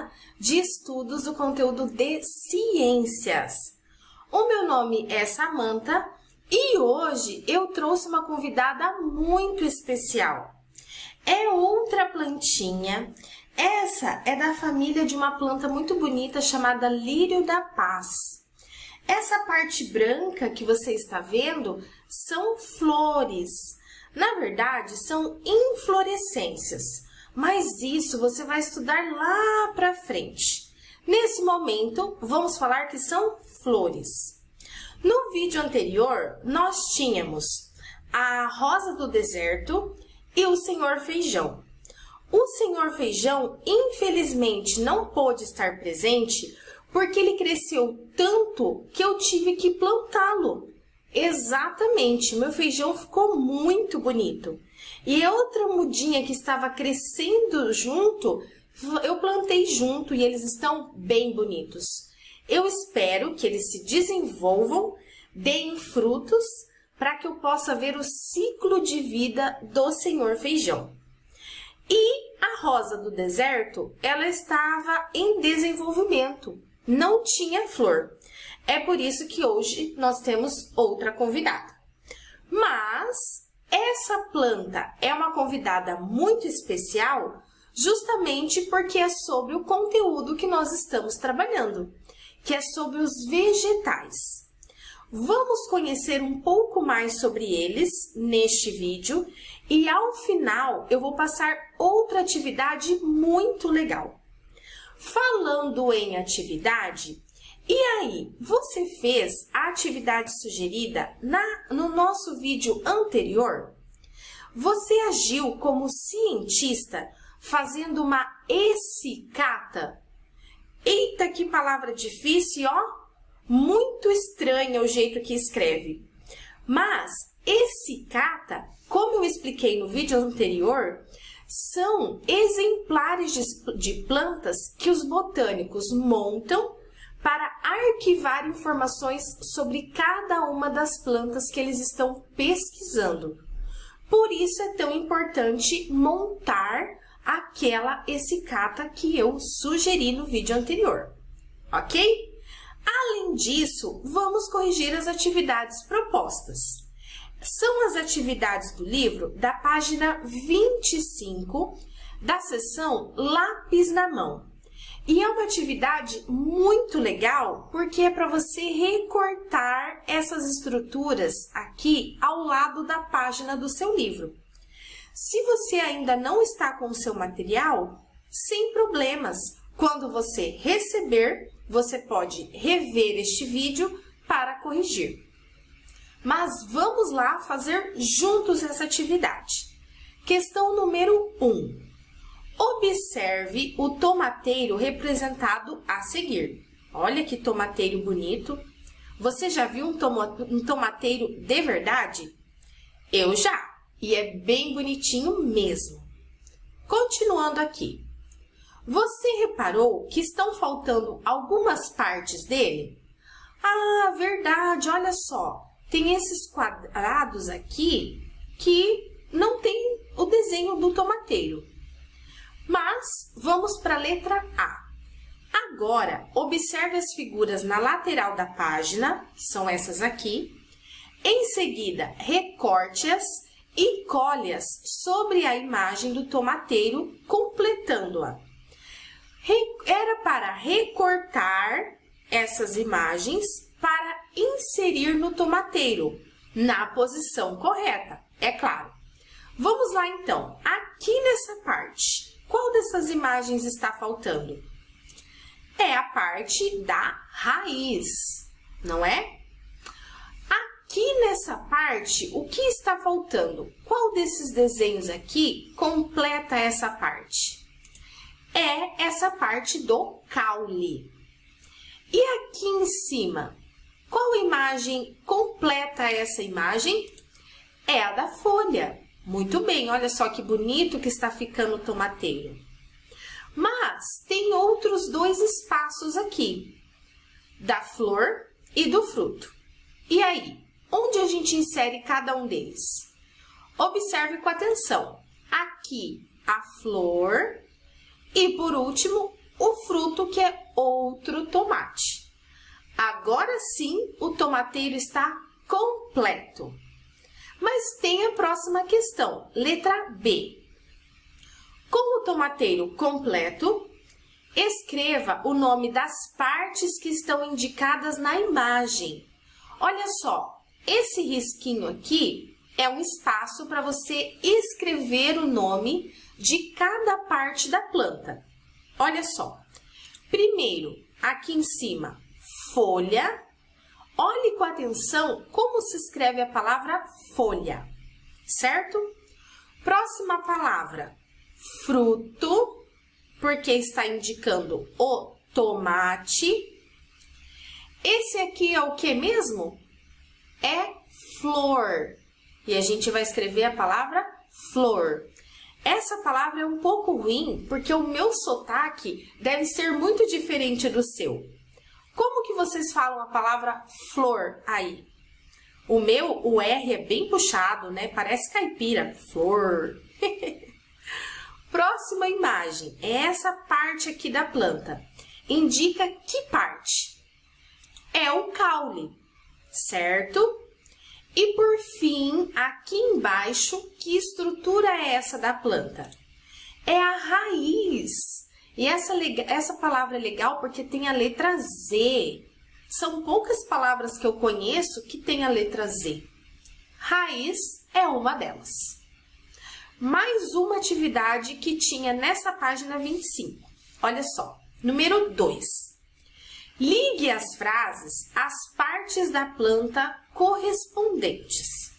semana de estudos do conteúdo de ciências. O meu nome é Samantha e hoje eu trouxe uma convidada muito especial. É outra plantinha. Essa é da família de uma planta muito bonita chamada lírio da paz. Essa parte branca que você está vendo são flores. Na verdade, são inflorescências, mas isso você vai estudar lá para frente. Nesse momento, vamos falar que são flores. No vídeo anterior, nós tínhamos a rosa do deserto e o senhor feijão. O senhor feijão, infelizmente, não pôde estar presente porque ele cresceu tanto que eu tive que plantá-lo. Exatamente, meu feijão ficou muito bonito. E outra mudinha que estava crescendo junto, eu plantei junto e eles estão bem bonitos. Eu espero que eles se desenvolvam, deem frutos, para que eu possa ver o ciclo de vida do senhor feijão. E a rosa do deserto, ela estava em desenvolvimento, não tinha flor. É por isso que hoje nós temos outra convidada. Mas essa planta é uma convidada muito especial justamente porque é sobre o conteúdo que nós estamos trabalhando, que é sobre os vegetais. Vamos conhecer um pouco mais sobre eles neste vídeo e ao final eu vou passar outra atividade muito legal. Falando em atividade, e aí, você fez a atividade sugerida no nosso vídeo anterior? Você agiu como cientista fazendo uma essicata? Eita, que palavra difícil, ó! Muito estranha o jeito que escreve. Mas essicata, como eu expliquei no vídeo anterior, são exemplares de plantas que os botânicos montam para arquivar informações sobre cada uma das plantas que eles estão pesquisando. Por isso é tão importante montar aquela essicata que eu sugeri no vídeo anterior, ok? Além disso, vamos corrigir as atividades propostas. São as atividades do livro da página 25 da seção Lápis na Mão. E é uma atividade muito legal porque é para você recortar essas estruturas aqui ao lado da página do seu livro. Se você ainda não está com o seu material, sem problemas. Quando você receber, você pode rever este vídeo para corrigir. Mas vamos lá fazer juntos essa atividade. Questão número 1. Observe o tomateiro representado a seguir. Olha que tomateiro bonito. Você já viu um tomateiro de verdade? Eu já. E é bem bonitinho mesmo. Continuando aqui. Você reparou que estão faltando algumas partes dele? Ah, verdade, olha só. Tem esses quadrados aqui que não tem o desenho do tomateiro. Mas vamos para a letra A. Agora, observe as figuras na lateral da página, que são essas aqui. Em seguida, recorte-as e colhe-as sobre a imagem do tomateiro, completando-a. Era para recortar essas imagens para inserir no tomateiro, na posição correta, é claro. Vamos lá então, aqui nessa parte, qual dessas imagens está faltando? É a parte da raiz, não é? Aqui nessa parte, o que está faltando? Qual desses desenhos aqui completa essa parte? É essa parte do caule. E aqui em cima, qual imagem completa essa imagem? É a da folha. Muito bem, olha só que bonito que está ficando o tomateiro. Mas tem outros dois espaços aqui, da flor e do fruto. E aí, onde a gente insere cada um deles? Observe com atenção. Aqui a flor e, por último, o fruto que é outro tomate. Agora sim, o tomateiro está completo. Mas tem a próxima questão, letra B. Com o tomateiro completo, escreva o nome das partes que estão indicadas na imagem. Olha só, esse risquinho aqui é um espaço para você escrever o nome de cada parte da planta. Olha só, primeiro, aqui em cima, folha. Olhe com atenção como se escreve a palavra folha, certo? Próxima palavra, fruto, porque está indicando o tomate. Esse aqui é o que mesmo? É flor. E a gente vai escrever a palavra flor. Essa palavra é um pouco ruim, porque o meu sotaque deve ser muito diferente do seu. Como que vocês falam a palavra flor aí? O meu, o R é bem puxado, né? Parece caipira. Flor. Próxima imagem. É essa parte aqui da planta. Indica que parte? É o caule, certo? E por fim, aqui embaixo, que estrutura é essa da planta? É a raiz. E essa palavra é legal porque tem a letra Z. São poucas palavras que eu conheço que tem a letra Z. Raiz é uma delas. Mais uma atividade que tinha nessa página 25. Olha só, número 2. Ligue as frases às partes da planta correspondentes.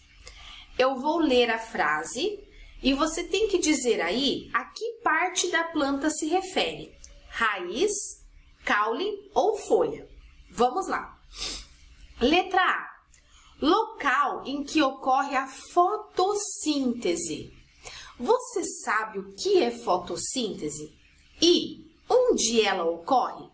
Eu vou ler a frase e você tem que dizer aí a que parte da planta se refere. Raiz, caule ou folha. Vamos lá. Letra A. Local em que ocorre a fotossíntese. Você sabe o que é fotossíntese? E onde ela ocorre?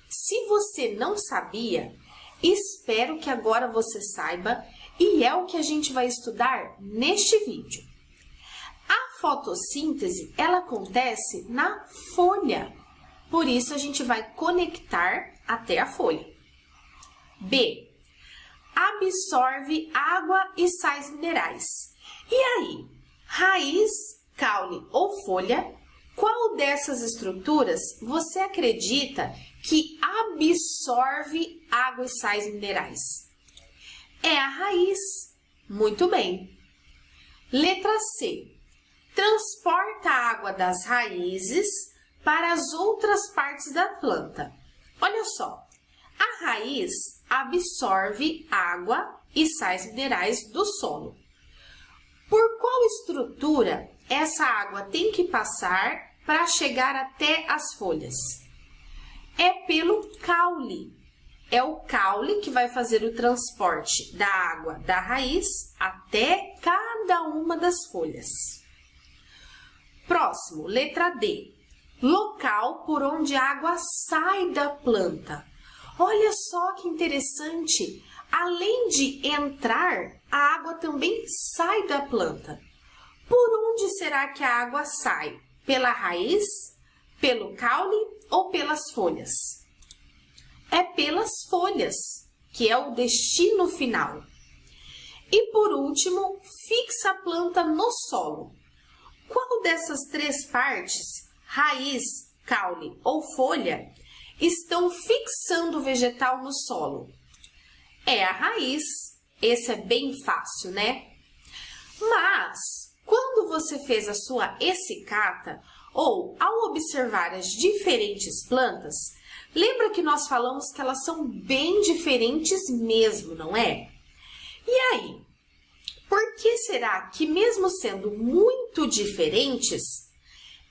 Se você não sabia, espero que agora você saiba e é o que a gente vai estudar neste vídeo. A fotossíntese, ela acontece na folha, por isso a gente vai conectar até a folha. B. Absorve água e sais minerais. E aí, raiz, caule ou folha, qual dessas estruturas você acredita que absorve água e sais minerais? É a raiz. Muito bem. Letra C. Transporta a água das raízes para as outras partes da planta. Olha só, a raiz absorve água e sais minerais do solo. Por qual estrutura essa água tem que passar para chegar até as folhas? É pelo caule. É o caule que vai fazer o transporte da água da raiz até cada uma das folhas. Próximo, letra D. Local por onde a água sai da planta. Olha só que interessante. Além de entrar, a água também sai da planta. Por onde será que a água sai? Pela raiz, pelo caule ou pelas folhas? É pelas folhas, que é o destino final. E por último, fixa a planta no solo. Qual dessas três partes, raiz, caule ou folha, estão fixando o vegetal no solo? É a raiz. Esse é bem fácil, né? Mas, quando você fez a sua essicata, ou ao observar as diferentes plantas, lembra que nós falamos que elas são bem diferentes mesmo, não é? E aí, por que será que mesmo sendo muito diferentes,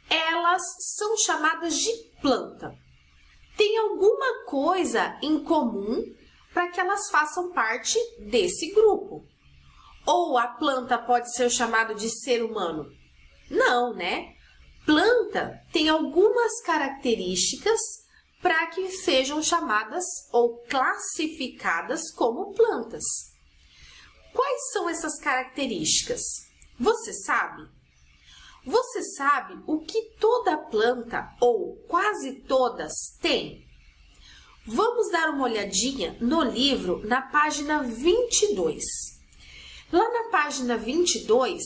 elas são chamadas de planta? Tem alguma coisa em comum para que elas façam parte desse grupo? Ou a planta pode ser chamada de ser humano? Não, né? Planta tem algumas características para que sejam chamadas ou classificadas como plantas. Quais são essas características? Você sabe? Você sabe o que toda planta, ou quase todas, tem? Vamos dar uma olhadinha no livro na página 22. Lá na página 22,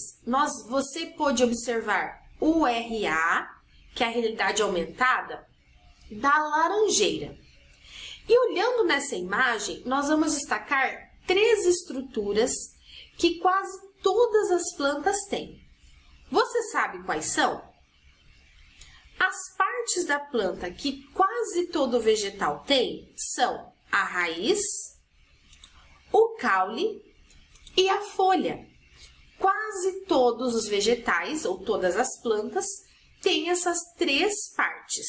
você pode observar o RA, que é a realidade aumentada, da laranjeira. E olhando nessa imagem, nós vamos destacar 3 estruturas que quase todas as plantas têm. Você sabe quais são? As partes da planta que quase todo vegetal tem são a raiz, o caule e a folha. Quase todos os vegetais, ou todas as plantas, têm essas 3 partes.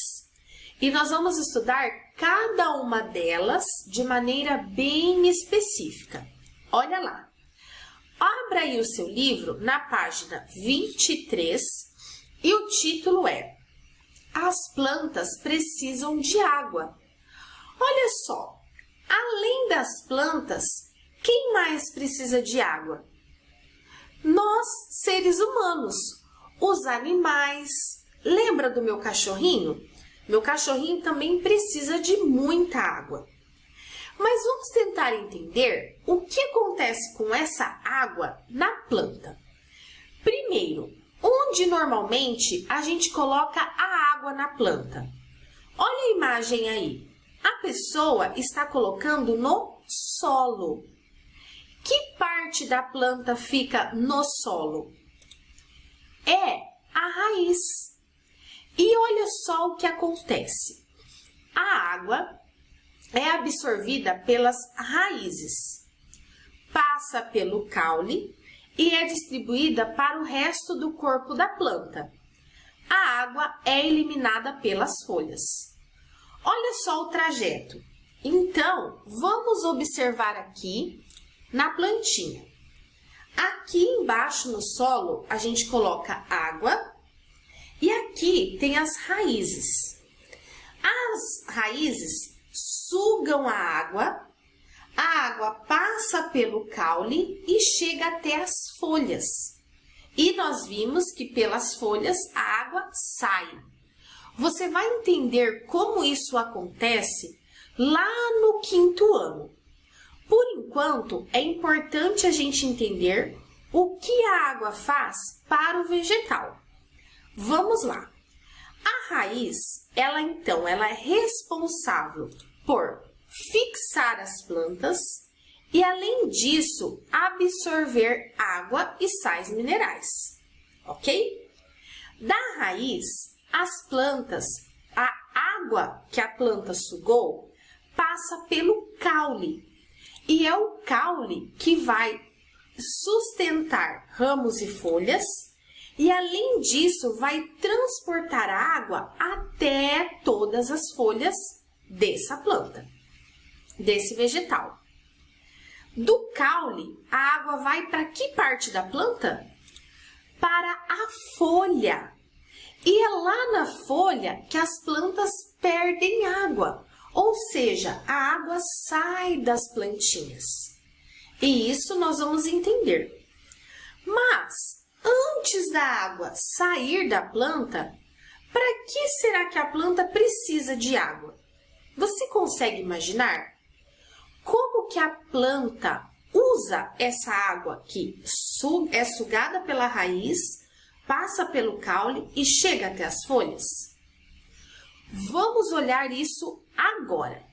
E nós vamos estudar cada uma delas de maneira bem específica. Olha lá. Abra aí o seu livro na página 23 e o título é As plantas precisam de água. Olha só, além das plantas, quem mais precisa de água? Nós, seres humanos, os animais. Lembra do meu cachorrinho? Meu cachorrinho também precisa de muita água. Mas vamos tentar entender o que acontece com essa água na planta. Primeiro, onde normalmente a gente coloca a água na planta? Olha a imagem aí. A pessoa está colocando no solo. Que parte da planta fica no solo? É a raiz. E olha só o que acontece. A água é absorvida pelas raízes, passa pelo caule e é distribuída para o resto do corpo da planta. A água é eliminada pelas folhas. Olha só o trajeto. Então, vamos observar aqui na plantinha. Aqui embaixo no solo, a gente coloca água e aqui tem as raízes. As raízes sugam a água passa pelo caule e chega até as folhas. E nós vimos que pelas folhas a água sai. Você vai entender como isso acontece lá no 5º ano. Por enquanto, é importante a gente entender o que a água faz para o vegetal. Vamos lá. A raiz, ela é responsável por fixar as plantas e, além disso, absorver água e sais minerais, ok? Da raiz, as plantas, a água que a planta sugou passa pelo caule e é o caule que vai sustentar ramos e folhas e, além disso, vai transportar a água até todas as folhas dessa planta, desse vegetal. Do caule, a água vai para que parte da planta? Para a folha. E é lá na folha que as plantas perdem água, ou seja, a água sai das plantinhas. E isso nós vamos entender. Mas, antes da água sair da planta, para que será que a planta precisa de água? Você consegue imaginar? Como que a planta usa essa água que é sugada pela raiz, passa pelo caule e chega até as folhas? Vamos olhar isso agora.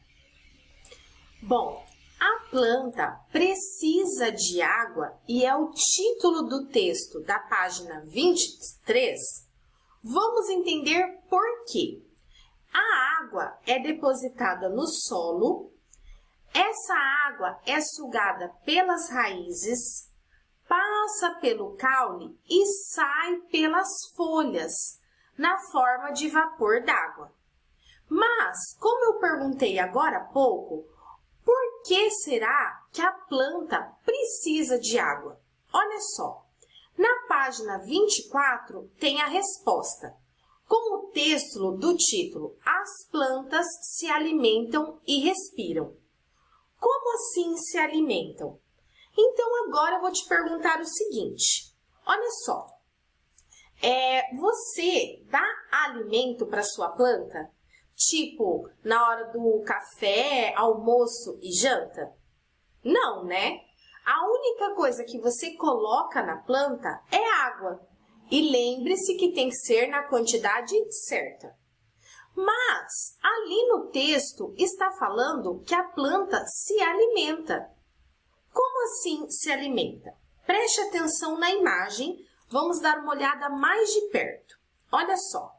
Bom, a planta precisa de água e é o título do texto da página 23. Vamos entender por quê. A água é depositada no solo, essa água é sugada pelas raízes, passa pelo caule e sai pelas folhas, na forma de vapor d'água. Mas, como eu perguntei agora há pouco, por que será que a planta precisa de água? Olha só, na página 24 tem a resposta, com o texto do título As plantas se alimentam e respiram. Como assim se alimentam? Então, agora eu vou te perguntar o seguinte. Olha só. Você dá alimento para sua planta? Tipo, na hora do café, almoço e janta? Não, né? A única coisa que você coloca na planta é água. E lembre-se que tem que ser na quantidade certa. Mas, ali no texto, está falando que a planta se alimenta. Como assim se alimenta? Preste atenção na imagem, vamos dar uma olhada mais de perto. Olha só,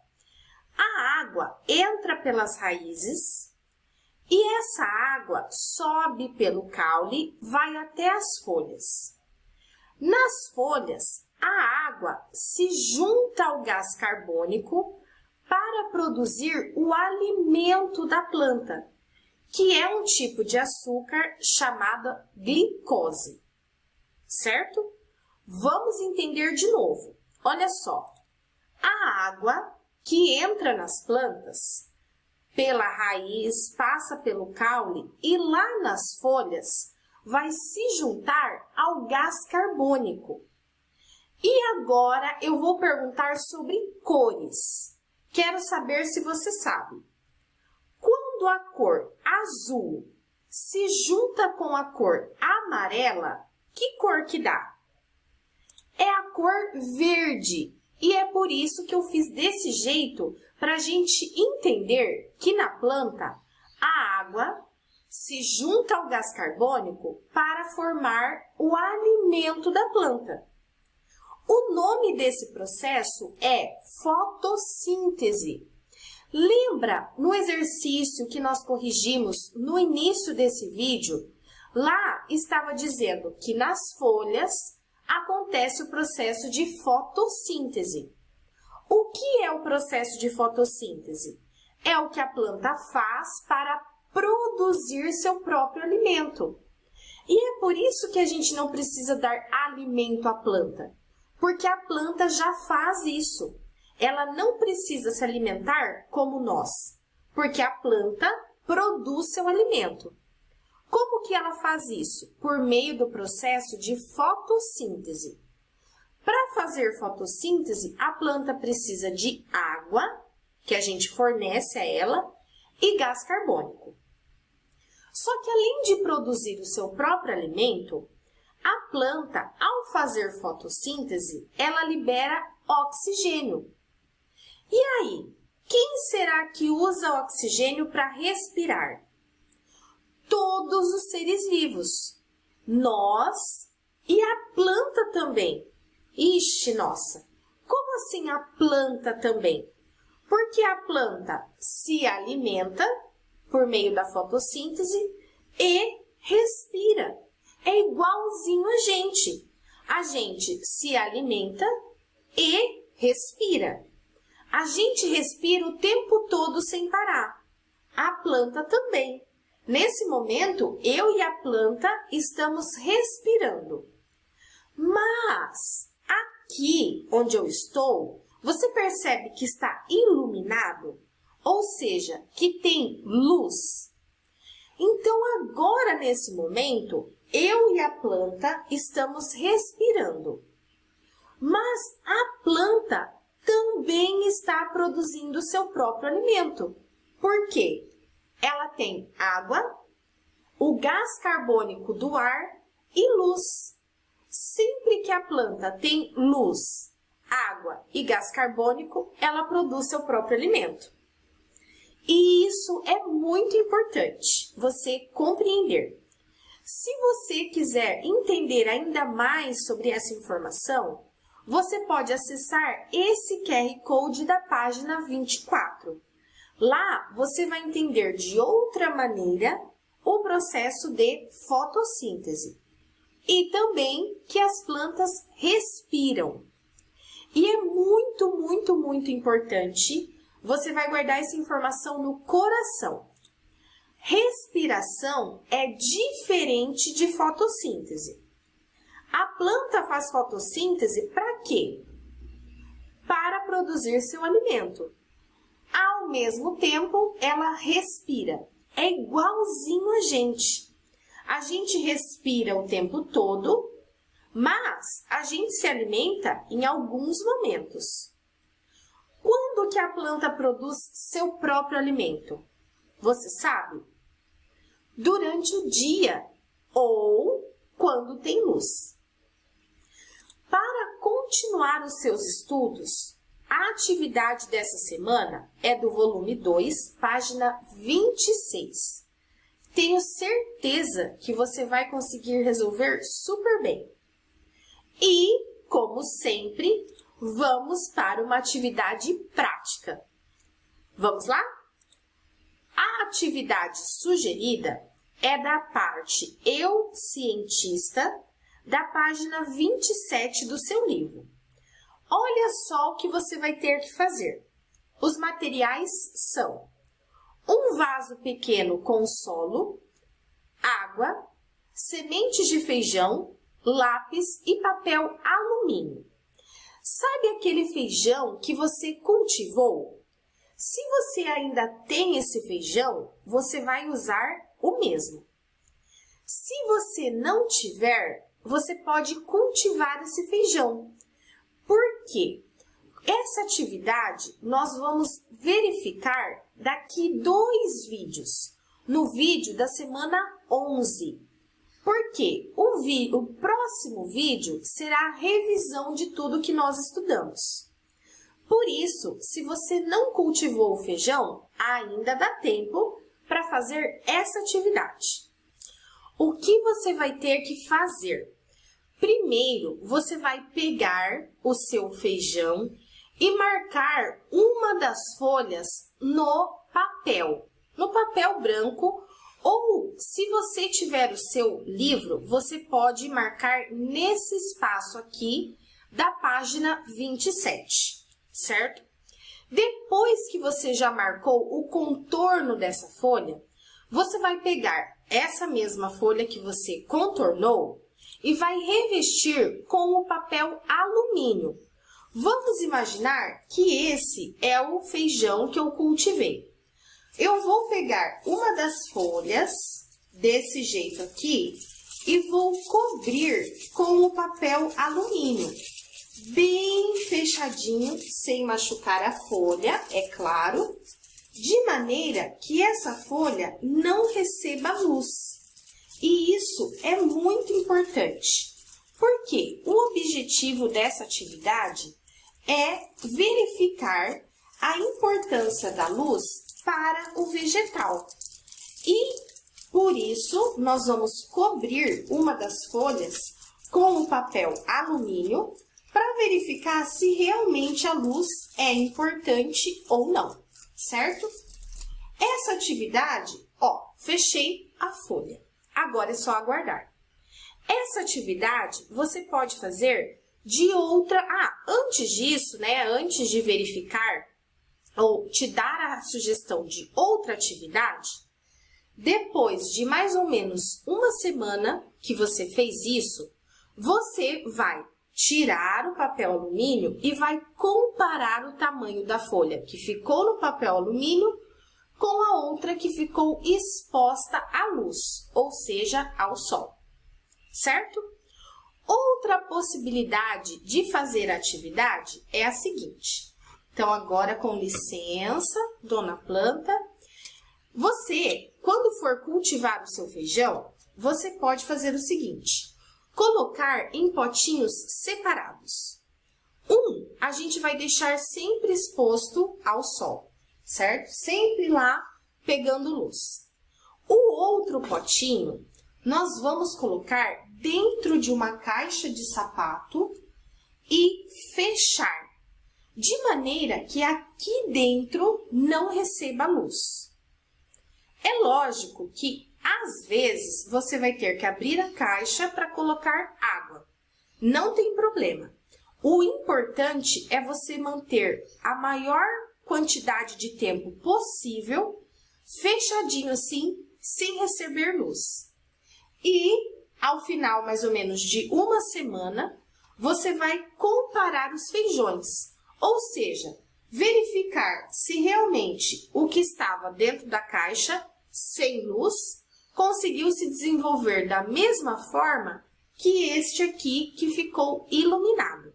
a água entra pelas raízes e essa água sobe pelo caule, vai até as folhas. Nas folhas, a água se junta ao gás carbônico para produzir o alimento da planta, que é um tipo de açúcar chamado glicose, certo? Vamos entender de novo. Olha só, a água que entra nas plantas, pela raiz, passa pelo caule e lá nas folhas, vai se juntar ao gás carbônico. E agora eu vou perguntar sobre cores. Quero saber se você sabe. Quando a cor azul se junta com a cor amarela, que cor que dá? É a cor verde. E é por isso que eu fiz desse jeito, para a gente entender que na planta a água se junta ao gás carbônico para formar o alimento da planta. O nome desse processo é fotossíntese. Lembra no exercício que nós corrigimos no início desse vídeo? Lá estava dizendo que nas folhas acontece o processo de fotossíntese. O que é o processo de fotossíntese? É o que a planta faz para produzir seu próprio alimento. E é por isso que a gente não precisa dar alimento à planta, porque a planta já faz isso. Ela não precisa se alimentar como nós, porque a planta produz seu alimento. Como que ela faz isso? Por meio do processo de fotossíntese. Para fazer fotossíntese, a planta precisa de água, que a gente fornece a ela, e gás carbônico. Só que além de produzir o seu próprio alimento, a planta, ao fazer fotossíntese, ela libera oxigênio. E aí, quem será que usa oxigênio para respirar? Todos os seres vivos. Nós e a planta também. Ixi, nossa! Como assim a planta também? Porque a planta se alimenta por meio da fotossíntese e respira. É igualzinho a gente. A gente se alimenta e respira. A gente respira o tempo todo sem parar. A planta também. Nesse momento, eu e a planta estamos respirando. Mas aqui onde eu estou, você percebe que está iluminado? Ou seja, que tem luz. Então, agora, nesse momento, eu e a planta estamos respirando. Mas a planta também está produzindo seu próprio alimento. Por quê? Ela tem água, o gás carbônico do ar e luz. Sempre que a planta tem luz, água e gás carbônico, ela produz seu próprio alimento. E isso é muito importante você compreender. Se você quiser entender ainda mais sobre essa informação, você pode acessar esse QR Code da página 24. Lá você vai entender de outra maneira o processo de fotossíntese e também que as plantas respiram. E é muito importante, você vai guardar essa informação no coração. Respiração é diferente de fotossíntese. A planta faz fotossíntese para quê? Para produzir seu alimento. Ao mesmo tempo, ela respira. É igualzinho a gente. A gente respira o tempo todo, mas a gente se alimenta em alguns momentos. Quando que a planta produz seu próprio alimento? Você sabe? Durante o dia ou quando tem luz. Para continuar os seus estudos, a atividade dessa semana é do volume 2, página 26. Tenho certeza que você vai conseguir resolver super bem. E, como sempre, vamos para uma atividade prática. Vamos lá? A atividade sugerida é da parte Eu, Cientista, da página 27 do seu livro. Olha só o que você vai ter que fazer. Os materiais são um vaso pequeno com solo, água, sementes de feijão, lápis e papel alumínio. Sabe aquele feijão que você cultivou? Se você ainda tem esse feijão, você vai usar o mesmo. Se você não tiver, você pode cultivar esse feijão. Por quê? Essa atividade nós vamos verificar daqui 2 vídeos. No vídeo da semana 11. Porque o próximo vídeo será a revisão de tudo que nós estudamos. Por isso, se você não cultivou o feijão, ainda dá tempo para fazer essa atividade. O que você vai ter que fazer? Primeiro, você vai pegar o seu feijão e marcar uma das folhas no papel branco, ou se você tiver o seu livro, você pode marcar nesse espaço aqui da página 27, certo? Depois que você já marcou o contorno dessa folha, você vai pegar essa mesma folha que você contornou e vai revestir com o papel alumínio. Vamos imaginar que esse é o feijão que eu cultivei. Eu vou pegar uma das folhas, desse jeito aqui, e vou cobrir com o papel alumínio. Bem fechadinho, sem machucar a folha, é claro, de maneira que essa folha não receba luz. E isso é muito importante, porque o objetivo dessa atividade é verificar a importância da luz para o vegetal. E, por isso, nós vamos cobrir uma das folhas com o papel alumínio para verificar se realmente a luz é importante ou não, certo? Essa atividade, fechei a folha. Agora é só aguardar. Essa atividade você pode fazer de outra... antes disso, antes de verificar ou te dar a sugestão de outra atividade, depois de mais ou menos uma semana que você fez isso, você vai tirar o papel alumínio e vai comparar o tamanho da folha que ficou no papel alumínio com a outra que ficou exposta à luz, ou seja, ao sol, certo? Outra possibilidade de fazer a atividade é a seguinte. Então, agora, com licença, dona planta, você, quando for cultivar o seu feijão, você pode fazer o seguinte, colocar em potinhos separados. A gente vai deixar sempre exposto ao sol, certo? Sempre lá pegando luz. O outro potinho, nós vamos colocar dentro de uma caixa de sapato e fechar, de maneira que aqui dentro não receba luz. É lógico que, às vezes, você vai ter que abrir a caixa para colocar água. Não tem problema. O importante é você manter a maior quantidade de tempo possível, fechadinho assim, sem receber luz. E, ao final, mais ou menos de uma semana, você vai comparar os feijões, ou seja, verificar se realmente o que estava dentro da caixa, sem luz, conseguiu se desenvolver da mesma forma que este aqui que ficou iluminado.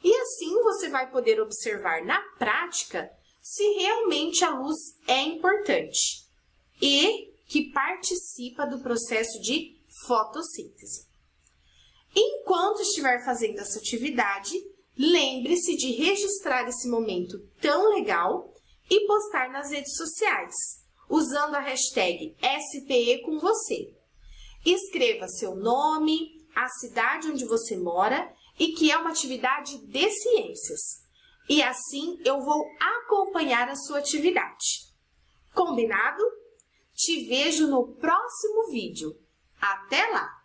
E assim você vai poder observar na prática se realmente a luz é importante e que participa do processo de fotossíntese. Enquanto estiver fazendo essa atividade, lembre-se de registrar esse momento tão legal e postar nas redes sociais, usando a hashtag SPE com você. Escreva seu nome, a cidade onde você mora e que é uma atividade de ciências. E assim eu vou acompanhar a sua atividade. Combinado? Te vejo no próximo vídeo. Até lá!